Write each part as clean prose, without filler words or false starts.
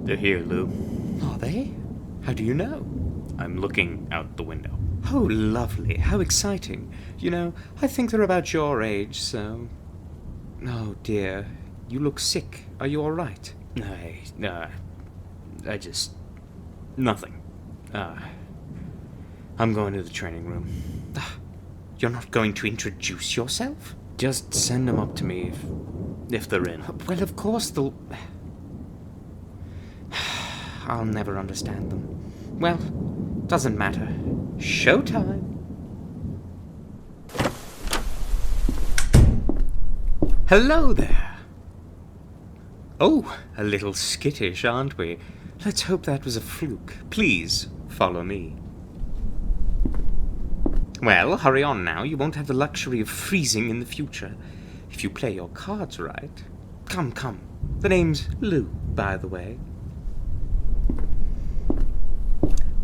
They're here, Lou. Are they? How do you know? I'm looking out the window. Oh, lovely. How exciting. You know, I think they're about your age, so... Oh, dear. You look sick. Are you all right? I just... Nothing. I'm going to the training room. You're not going to introduce yourself? Just send them up to me if they're in. Well, of course they'll... I'll never understand them. Well, doesn't matter. Showtime. Hello there. Oh, a little skittish, aren't we? Let's hope that was a fluke. Please, follow me. Well, hurry on now. You won't have the luxury of freezing in the future if you play your cards right. Come, come. The name's Lou, by the way.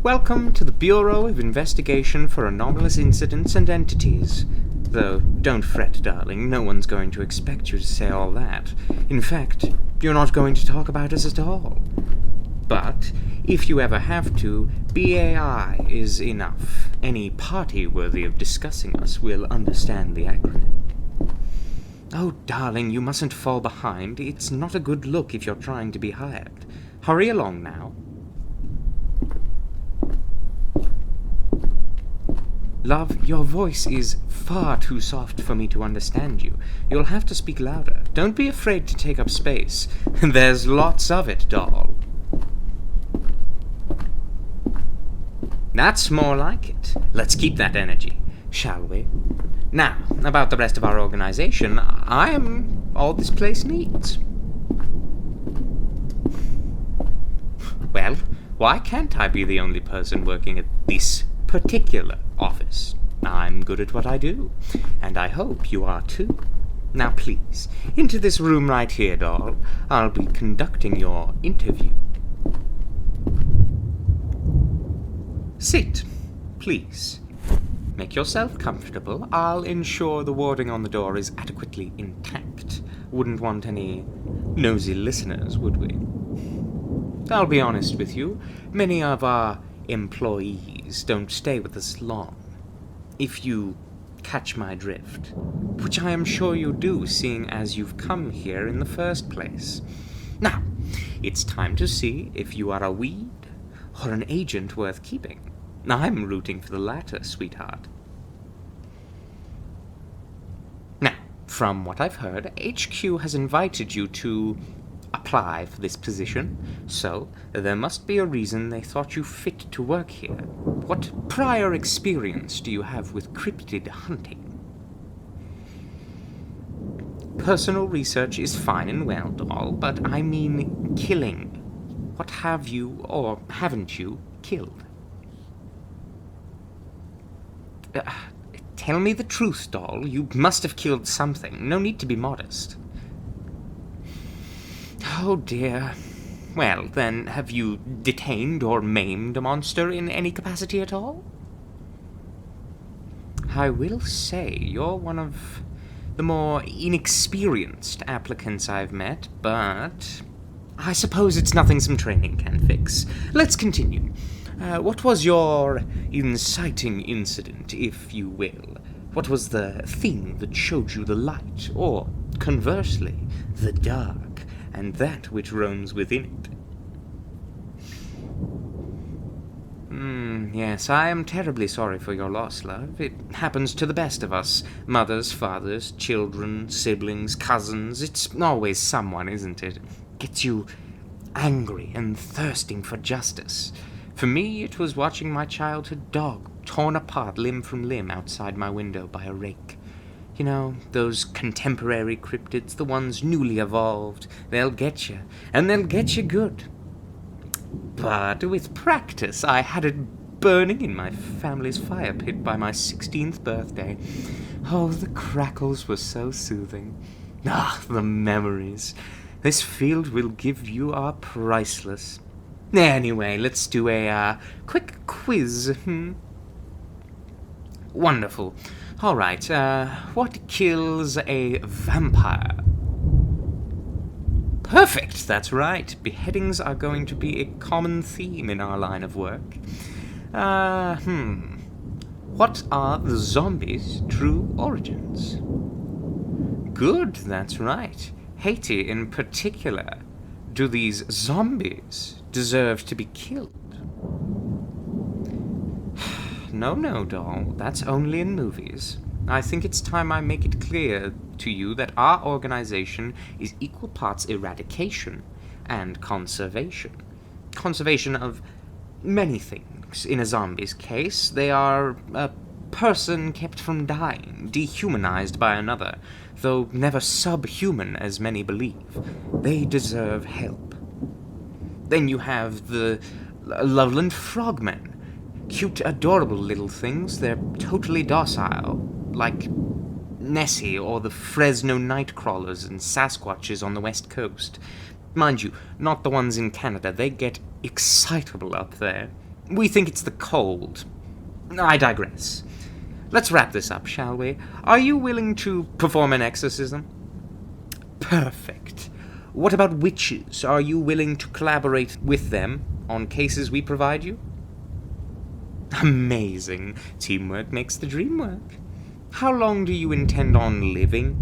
Welcome to the Bureau of Investigation for Anomalous Incidents and Entities. Though, don't fret, darling, no one's going to expect you to say all that. In fact, you're not going to talk about us at all. But, if you ever have to, BAI is enough. Any party worthy of discussing us will understand the acronym. Oh, darling, you mustn't fall behind. It's not a good look if you're trying to be hired. Hurry along now. Love, your voice is far too soft for me to understand you. You'll have to speak louder. Don't be afraid to take up space. There's lots of it, doll. That's more like it. Let's keep that energy, shall we? Now, about the rest of our organization, I am all this place needs. Well, why can't I be the only person working at this particular office? I'm good at what I do, and I hope you are too. Now please, into this room right here, doll. I'll be conducting your interview. Sit, please. Make yourself comfortable. I'll ensure the warding on the door is adequately intact. Wouldn't want any nosy listeners, would we? I'll be honest with you. Many of our employees don't stay with us long. If you catch my drift, which I am sure you do, seeing as you've come here in the first place. Now, it's time to see if you are a weed or an agent worth keeping. I'm rooting for the latter, sweetheart. Now, from what I've heard, HQ has invited you to apply for this position, so there must be a reason they thought you fit to work here. What prior experience do you have with cryptid hunting? Personal research is fine and well, doll, but I mean killing. What have you, or haven't you, killed? Tell me the truth, doll. You must have killed something. No need to be modest. Oh, dear. Well, then, have you detained or maimed a monster in any capacity at all? I will say you're one of the more inexperienced applicants I've met, but I suppose it's nothing some training can fix. Let's continue. What was your inciting incident, if you will? What was the thing that showed you the light, or, conversely, the dark, and that which roams within it? Yes, I am terribly sorry for your loss, love. It happens to the best of us. Mothers, fathers, children, siblings, cousins. It's always someone, isn't it? Gets you angry and thirsting for justice. For me, it was watching my childhood dog torn apart limb from limb outside my window by a rake. You know, those contemporary cryptids, the ones newly evolved. They'll get you, and they'll get you good. But with practice, I had it burning in my family's fire pit by my 16th birthday. Oh, the crackles were so soothing. Ah, the memories. This field will give you are priceless. Anyway, let's do a quick quiz. Wonderful. All right, what kills a vampire? Perfect, that's right. Beheadings are going to be a common theme in our line of work. What are the zombies' true origins? Good, that's right. Haiti in particular. Do these zombies deserve to be killed? No, doll. That's only in movies. I think it's time I make it clear to you that our organization is equal parts eradication and conservation. Conservation of many things. In a zombie's case, they are a person kept from dying, dehumanized by another, though never subhuman as many believe. They deserve help. Then you have the Loveland Frogmen. Cute, adorable little things. They're totally docile, like Nessie or the Fresno Nightcrawlers and Sasquatches on the West Coast. Mind you, not the ones in Canada. They get excitable up there. We think it's the cold. I digress. Let's wrap this up, shall we? Are you willing to perform an exorcism? Perfect. What about witches? Are you willing to collaborate with them on cases we provide you? Amazing. Teamwork makes the dream work. How long do you intend on living?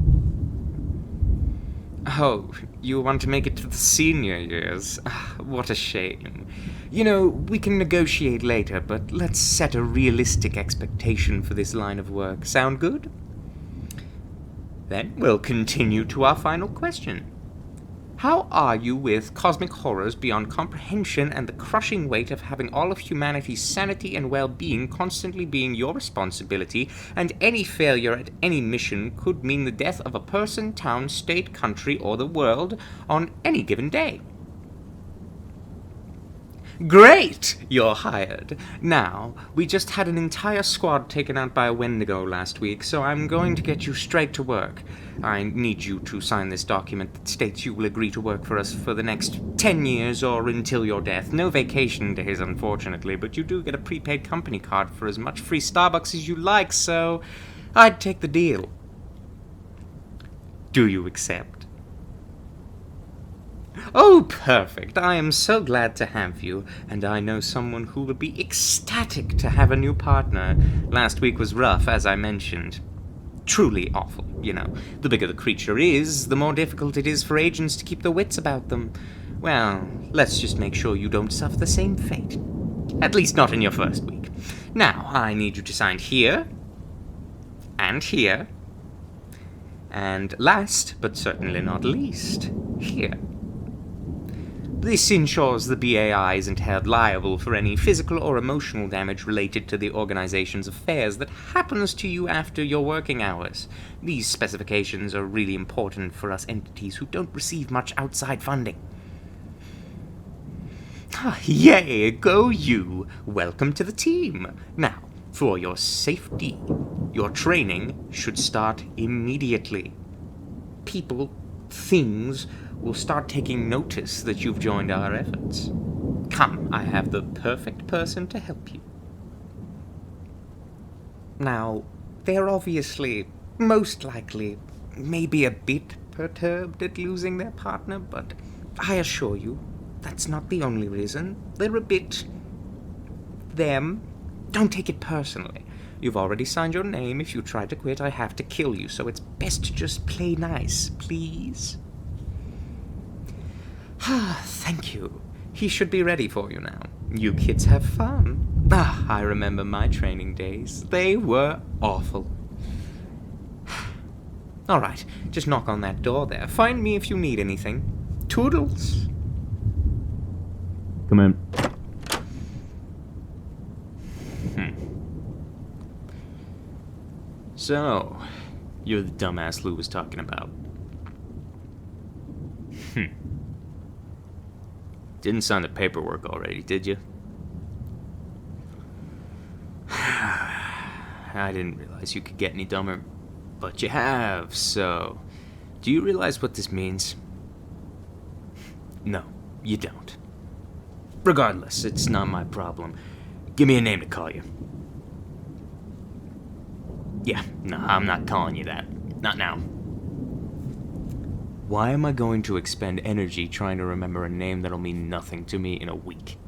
Oh, you want to make it to the senior years? What a shame. You know, we can negotiate later, but let's set a realistic expectation for this line of work. Sound good? Then we'll continue to our final question. How are you with cosmic horrors beyond comprehension and the crushing weight of having all of humanity's sanity and well-being constantly being your responsibility, and any failure at any mission could mean the death of a person, town, state, country, or the world on any given day? Great! You're hired. Now, we just had an entire squad taken out by a Wendigo last week, so I'm going to get you straight to work. I need you to sign this document that states you will agree to work for us for the next 10 years or until your death. No vacation days, unfortunately, but you do get a prepaid company card for as much free Starbucks as you like, so I'd take the deal. Do you accept? Oh, perfect. I am so glad to have you, and I know someone who will be ecstatic to have a new partner. Last week was rough, as I mentioned. Truly awful, you know. The bigger the creature is, the more difficult it is for agents to keep their wits about them. Well, let's just make sure you don't suffer the same fate. At least not in your first week. Now, I need you to sign here, and here, and last, but certainly not least, here. This ensures the BAI isn't held liable for any physical or emotional damage related to the organization's affairs that happens to you after your working hours. These specifications are really important for us entities who don't receive much outside funding. Yay, go you! Welcome to the team. Now, for your safety, your training should start immediately. People, things, will start taking notice that you've joined our efforts. Come, I have the perfect person to help you. Now, they're obviously, most likely, maybe a bit perturbed at losing their partner, but I assure you, that's not the only reason. They're a bit... them. Don't take it personally. You've already signed your name. If you try to quit, I have to kill you, so it's best to just play nice, please. Thank you. He should be ready for you now. You kids have fun. I remember my training days. They were awful. All right, just knock on that door there. Find me if you need anything. Toodles. Come in. So, you're the dumbass Lou was talking about. Didn't sign the paperwork already, did you? I didn't realize you could get any dumber, but you have, so... Do you realize what this means? No, you don't. Regardless, it's not my problem. Give me a name to call you. Yeah, no, I'm not calling you that. Not now. Why am I going to expend energy trying to remember a name that'll mean nothing to me in a week?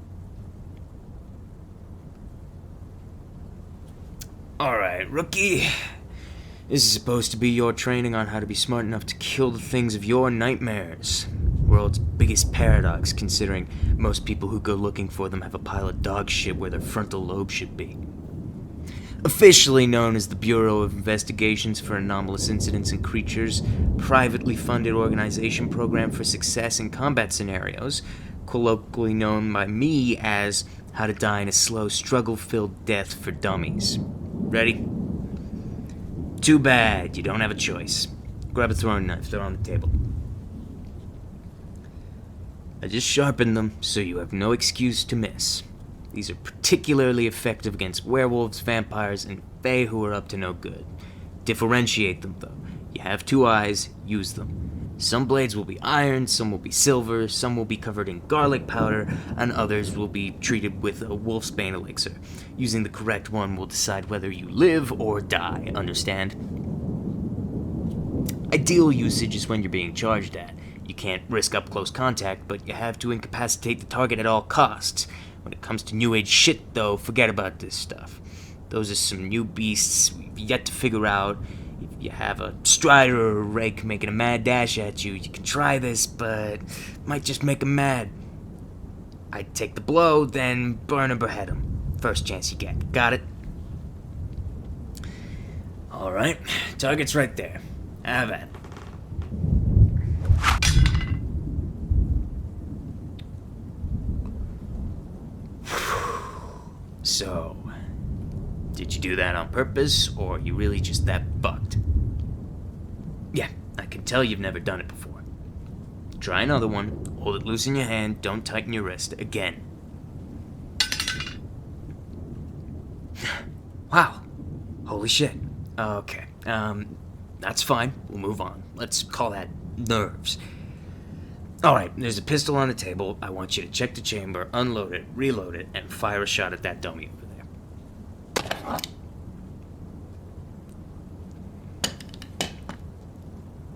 Alright, rookie. This is supposed to be your training on how to be smart enough to kill the things of your nightmares. World's biggest paradox, considering most people who go looking for them have a pile of dog shit where their frontal lobe should be. Officially known as the Bureau of Investigations for Anomalous Incidents and Creatures, privately funded organization program for success in combat scenarios, colloquially known by me as How to Die in a Slow, Struggle-Filled Death for Dummies. Ready? Too bad, you don't have a choice. Grab a throwing knife, they're on the table. I just sharpened them, so you have no excuse to miss. These are particularly effective against werewolves, vampires, and fae who are up to no good. Differentiate them, though. You have 2 eyes, use them. Some blades will be iron, some will be silver, some will be covered in garlic powder, and others will be treated with a wolfsbane elixir. Using the correct one will decide whether you live or die, understand? Ideal usage is when you're being charged at. You can't risk up-close contact, but you have to incapacitate the target at all costs. When it comes to new age shit, though, forget about this stuff. Those are some new beasts we've yet to figure out. If you have a strider or a rake making a mad dash at you, you can try this, but it might just make them mad. I'd take the blow, then burn or behead them. First chance you get. Got it? Alright, target's right there. Have at it. So, did you do that on purpose, or are you really just that fucked? Yeah, I can tell you've never done it before. Try another one, hold it loose in your hand, don't tighten your wrist. Again. Wow. Holy shit. Okay, that's fine, we'll move on. Let's call that nerves. Alright, there's a pistol on the table. I want you to check the chamber, unload it, reload it, and fire a shot at that dummy over there.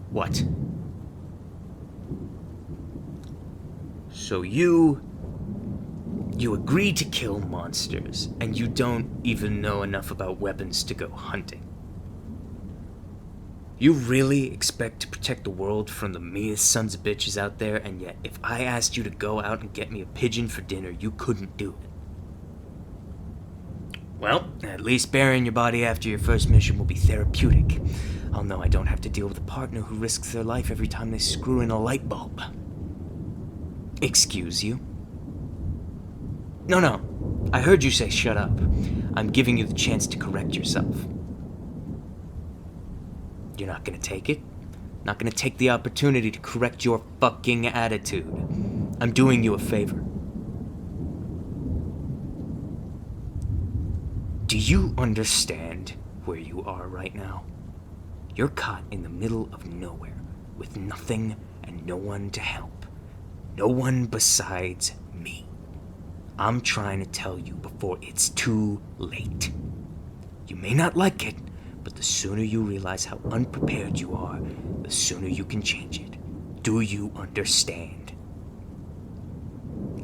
What? So you agree to kill monsters, and you don't even know enough about weapons to go hunting. You really expect to protect the world from the meanest sons of bitches out there, and yet if I asked you to go out and get me a pigeon for dinner, you couldn't do it. Well, at least burying your body after your first mission will be therapeutic. I'll know I don't have to deal with a partner who risks their life every time they screw in a light bulb. Excuse you? No, I heard you say shut up. I'm giving you the chance to correct yourself. You're not gonna take it? Not gonna take the opportunity to correct your fucking attitude? I'm doing you a favor. Do you understand where you are right now? You're caught in the middle of nowhere, with nothing and no one to help. No one besides me. I'm trying to tell you before it's too late. You may not like it, but the sooner you realize how unprepared you are, the sooner you can change it. Do you understand?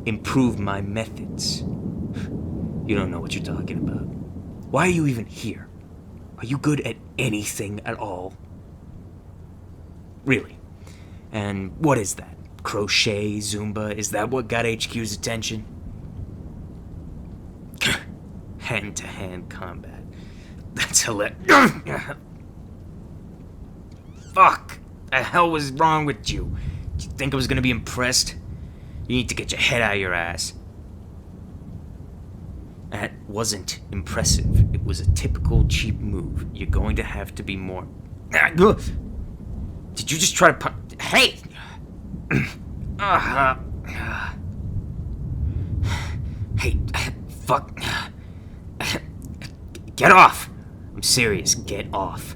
Improve my methods. You don't know what you're talking about. Why are you even here? Are you good at anything at all? Really? And what is that? Crochet, Zumba? Is that what got HQ's attention? Hand-to-hand combat. That's hilarious. Fuck! The hell was wrong with you? Did you think I was gonna be impressed? You need to get your head out of your ass. That wasn't impressive. It was a typical cheap move. You're going to have to be more... Did you just try to Hey! Hey, fuck. Get off! I'm serious, get off.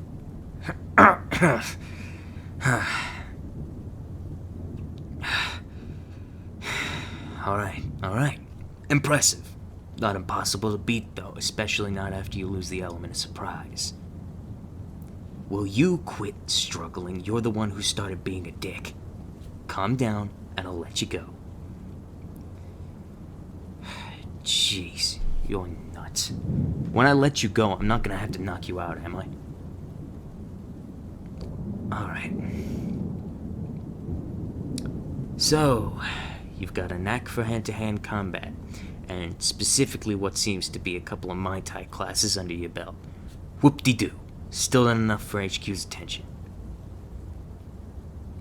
Alright. Impressive. Not impossible to beat, though, especially not after you lose the element of surprise. Will you quit struggling? You're the one who started being a dick. Calm down, and I'll let you go. Jeez, you're nuts. When I let you go, I'm not gonna have to knock you out, am I? Alright. So, you've got a knack for hand-to-hand combat, and specifically what seems to be a couple of Mai Tai classes under your belt. Whoop-de-doo. Still not enough for HQ's attention.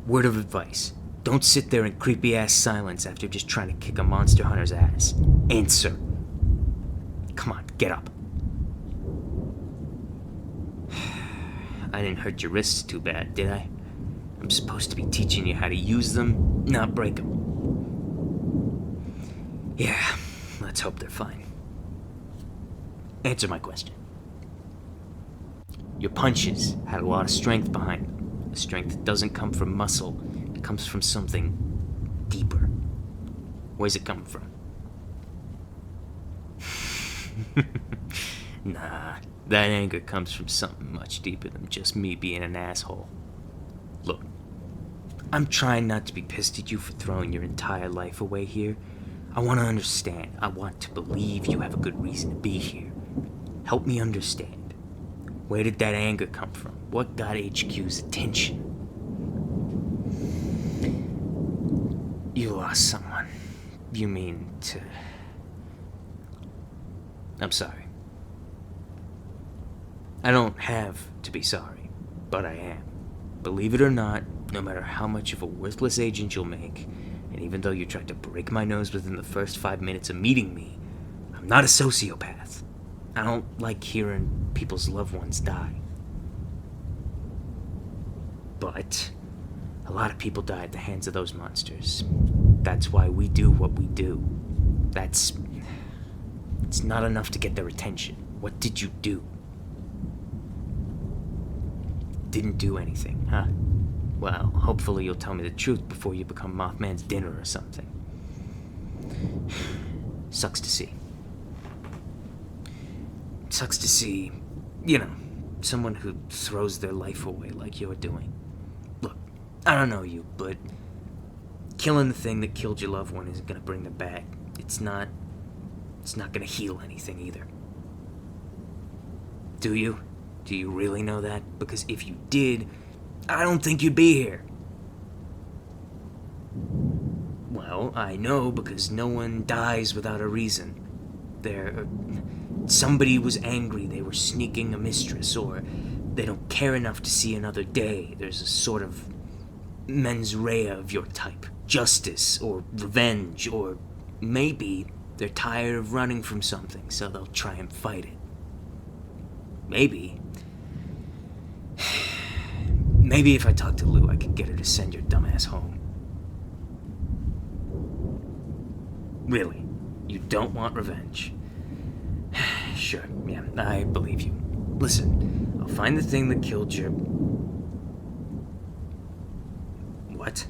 Word of advice. Don't sit there in creepy-ass silence after just trying to kick a monster hunter's ass. Answer. Come on, get up. I didn't hurt your wrists too bad, did I? I'm supposed to be teaching you how to use them, not break them. Yeah, let's hope they're fine. Answer my question. Your punches had a lot of strength behind them. The strength doesn't come from muscle. It comes from something deeper. Where's it come from? Nah, that anger comes from something much deeper than just me being an asshole. Look, I'm trying not to be pissed at you for throwing your entire life away here. I want to understand. I want to believe you have a good reason to be here. Help me understand. Where did that anger come from? What got HQ's attention? You lost someone. You mean to... I'm sorry. I don't have to be sorry, but I am. Believe it or not, no matter how much of a worthless agent you'll make, and even though you tried to break my nose within the first 5 minutes of meeting me, I'm not a sociopath. I don't like hearing people's loved ones die. But a lot of people die at the hands of those monsters. That's why we do what we do. It's not enough to get their attention. What did you do? Didn't do anything, huh? Well, hopefully you'll tell me the truth before you become Mothman's dinner or something. Sucks to see. Sucks to see, someone who throws their life away like you're doing. Look, I don't know you, but killing the thing that killed your loved one isn't gonna bring them back. It's not gonna heal anything either. Do you? Do you really know that? Because if you did, I don't think you'd be here. Well, I know because no one dies without a reason. Somebody was angry they were sneaking a mistress, or they don't care enough to see another day. There's a sort of mens rea of your type. Justice, or revenge, or maybe they're tired of running from something, so they'll try and fight it. Maybe if I talked to Lou, I could get her to send your dumbass home. Really? You don't want revenge? Sure, yeah, I believe you. Listen, I'll find the thing that killed your... What?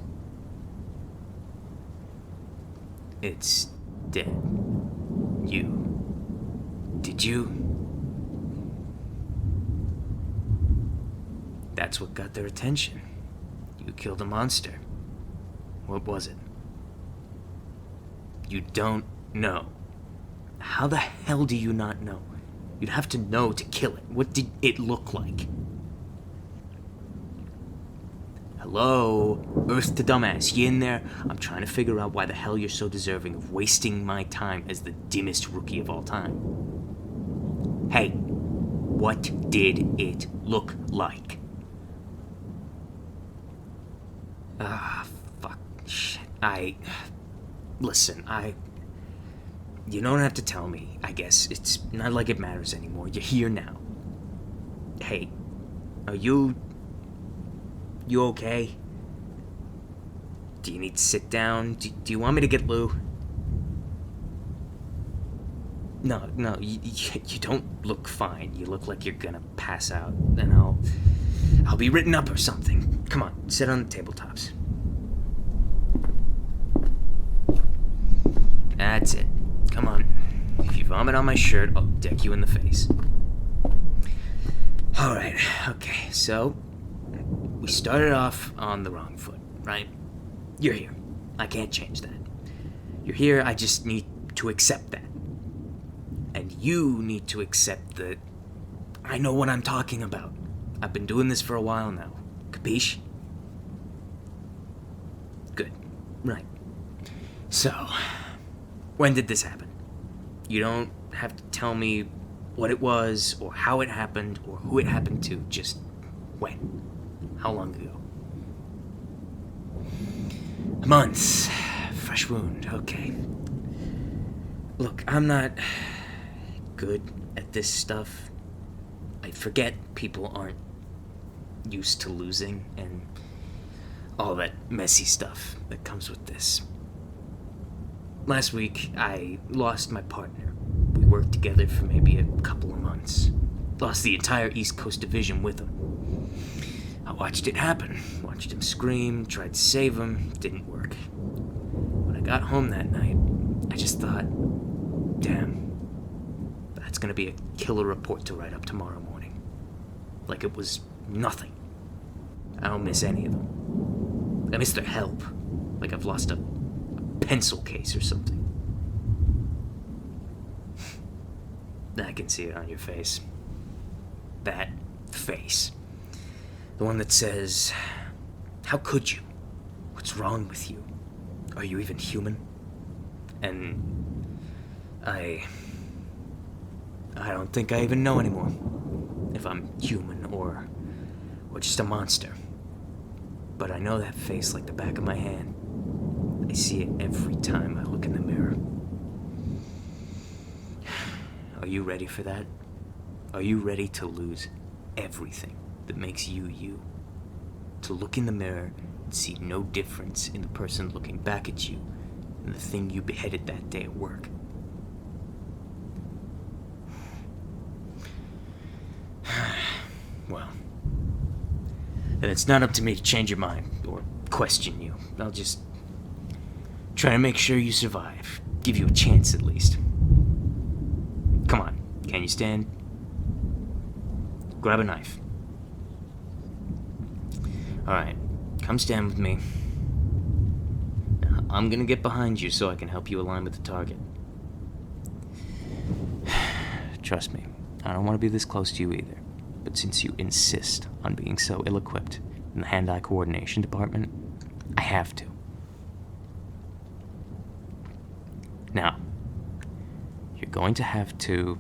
It's dead. Did you? That's what got their attention. You killed a monster. What was it? You don't know. How the hell do you not know? You'd have to know to kill it. What did it look like? Hello? Earth to dumbass, you in there? I'm trying to figure out why the hell you're so deserving of wasting my time as the dimmest rookie of all time. Hey, what did it look like? Fuck. Shit. Listen, you don't have to tell me, I guess. It's not like it matters anymore. You're here now. Hey, are you okay? Do you need to sit down? Do you want me to get Lou? No, you don't look fine. You look like you're gonna pass out, and I'll be written up or something. Come on, sit on the tabletops. That's it. Come on. If you vomit on my shirt, I'll deck you in the face. Alright, okay, so we started off on the wrong foot, right? You're here. I can't change that. You're here, I just need to accept that. And you need to accept that I know what I'm talking about. I've been doing this for a while now. Capiche? Good. Right. So, when did this happen? You don't have to tell me what it was, or how it happened, or who it happened to. Just when. How long ago? A month. Fresh wound. Okay. Look, I'm not good at this stuff. I forget people aren't used to losing and all that messy stuff that comes with this. Last week, I lost my partner. We worked together for maybe a couple of months. Lost the entire East Coast Division with him. I watched it happen. Watched him scream, tried to save him. Didn't work. When I got home that night, I just thought, damn, that's gonna be a killer report to write up tomorrow morning. Like it was nothing. I don't miss any of them. I miss their help. Like I've lost a pencil case or something. I can see it on your face. That face. The one that says, how could you? What's wrong with you? Are you even human? And I don't think I even know anymore if I'm human or just a monster. But I know that face like the back of my hand. I see it every time I look in the mirror. Are you ready for that? Are you ready to lose everything that makes you you? To look in the mirror and see no difference in the person looking back at you and the thing you beheaded that day at work? Well, then it's not up to me to change your mind or question you. I'll just try to make sure you survive. Give you a chance at least. Come on, can you stand? Grab a knife. Alright, come stand with me. Now, I'm gonna get behind you so I can help you align with the target. Trust me, I don't want to be this close to you either. But since you insist on being so ill-equipped in the hand-eye coordination department, I have to. Now, you're going to have to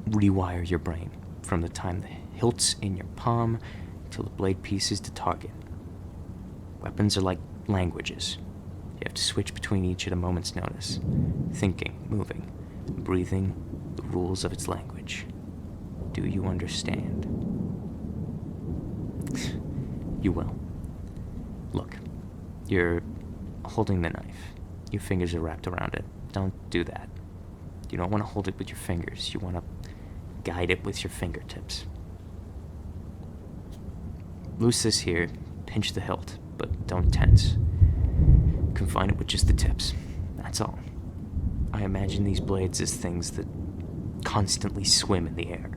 rewire your brain from the time the hilt's in your palm till the blade piece is to target. Weapons are like languages. You have to switch between each at a moment's notice, thinking, moving, breathing the rules of its language. Do you understand? You will. Look, you're holding the knife. Your fingers are wrapped around it. Don't do that. You don't want to hold it with your fingers. You want to guide it with your fingertips. Loose this here, pinch the hilt, but don't tense. Confine it with just the tips. That's all. I imagine these blades as things that constantly swim in the air,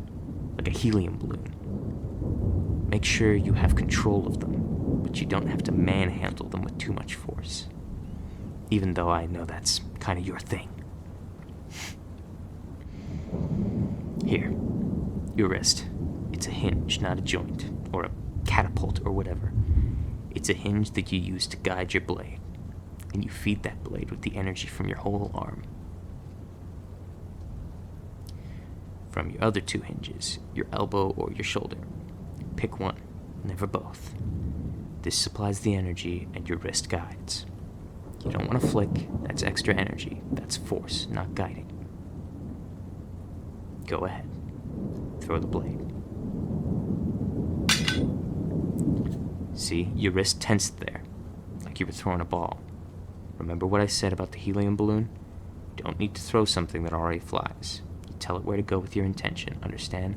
like a helium balloon. Make sure you have control of them, but you don't have to manhandle them with too much force. Even though I know that's kind of your thing. Here, your wrist. It's a hinge, not a joint, or a catapult or whatever. It's a hinge that you use to guide your blade, and you feed that blade with the energy from your whole arm. From your other two hinges, your elbow or your shoulder. Pick one, never both. This supplies the energy and your wrist guides. You don't want to flick, that's extra energy. That's force, not guiding. Go ahead. Throw the blade. See, your wrist tensed there, like you were throwing a ball. Remember what I said about the helium balloon? You don't need to throw something that already flies. You tell it where to go with your intention, understand?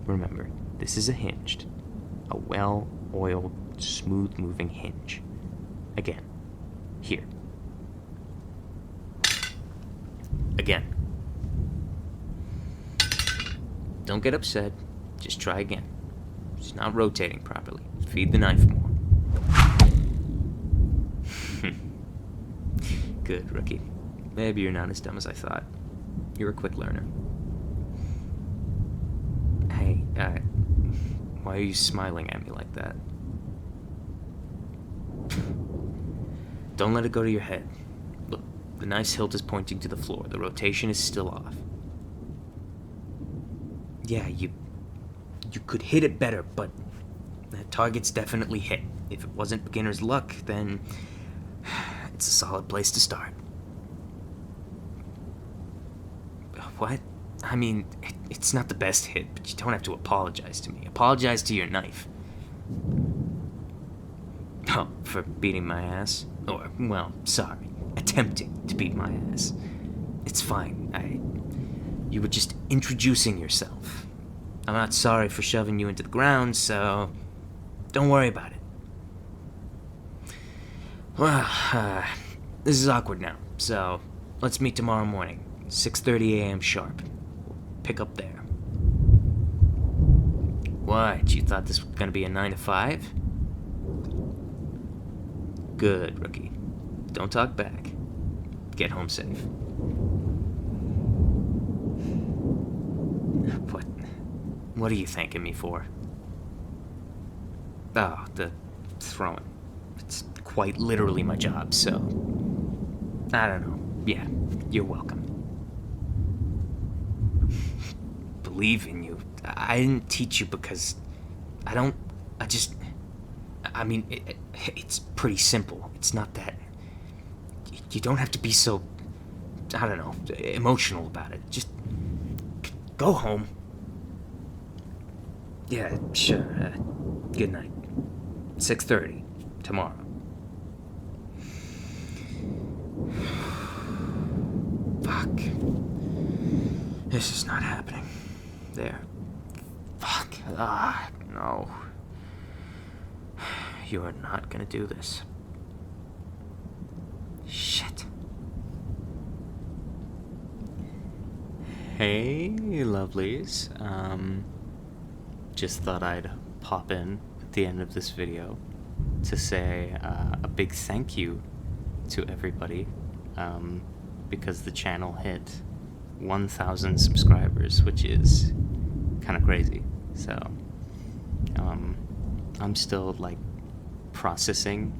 Remember, this is a hinged. A well-oiled, smooth-moving hinge. Again. Here. Again. Don't get upset. Just try again. It's not rotating properly. Feed the knife more. Good, rookie. Maybe you're not as dumb as I thought. You're a quick learner. Hey, why are you smiling at me like that? Don't let it go to your head. Look, the knife's hilt is pointing to the floor. The rotation is still off. Yeah, you could hit it better, but that target's definitely hit. If it wasn't beginner's luck, then it's a solid place to start. What? I mean, it's not the best hit, but you don't have to apologize to me. Apologize to your knife. Oh, for beating my ass? Or, well, sorry, attempting to beat my ass. It's fine. You were just introducing yourself. I'm not sorry for shoving you into the ground, so don't worry about it. Well, this is awkward now, so let's meet tomorrow morning, 6:30 a.m. sharp. We'll pick up there. What, you thought this was gonna be a 9 to 5? Good, rookie. Don't talk back. Get home safe. What are you thanking me for? Oh, the throwing. It's quite literally my job, so I don't know. Yeah, you're welcome. Believe in you. I didn't teach you because I mean, it's pretty simple. It's not that. You don't have to be so, I don't know, emotional about it. Just go home. Yeah, sure. Good night. 6:30 tomorrow. Fuck. This is not happening. There. Fuck. No. You are not gonna do this. Shit. Hey, lovelies. Just thought I'd pop in at the end of this video to say a big thank you to everybody, because the channel hit 1,000 subscribers, which is kind of crazy. So I'm still like processing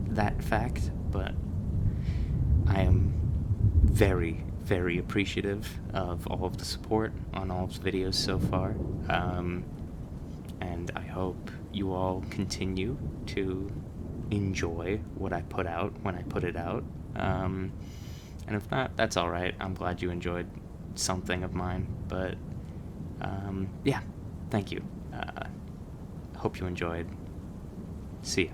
that fact, but I am very, very appreciative of all of the support on all of the videos so far, and I hope you all continue to enjoy what I put out when I put it out, and if not, that's alright. I'm glad you enjoyed something of mine, but yeah, thank you. Hope you enjoyed. See ya.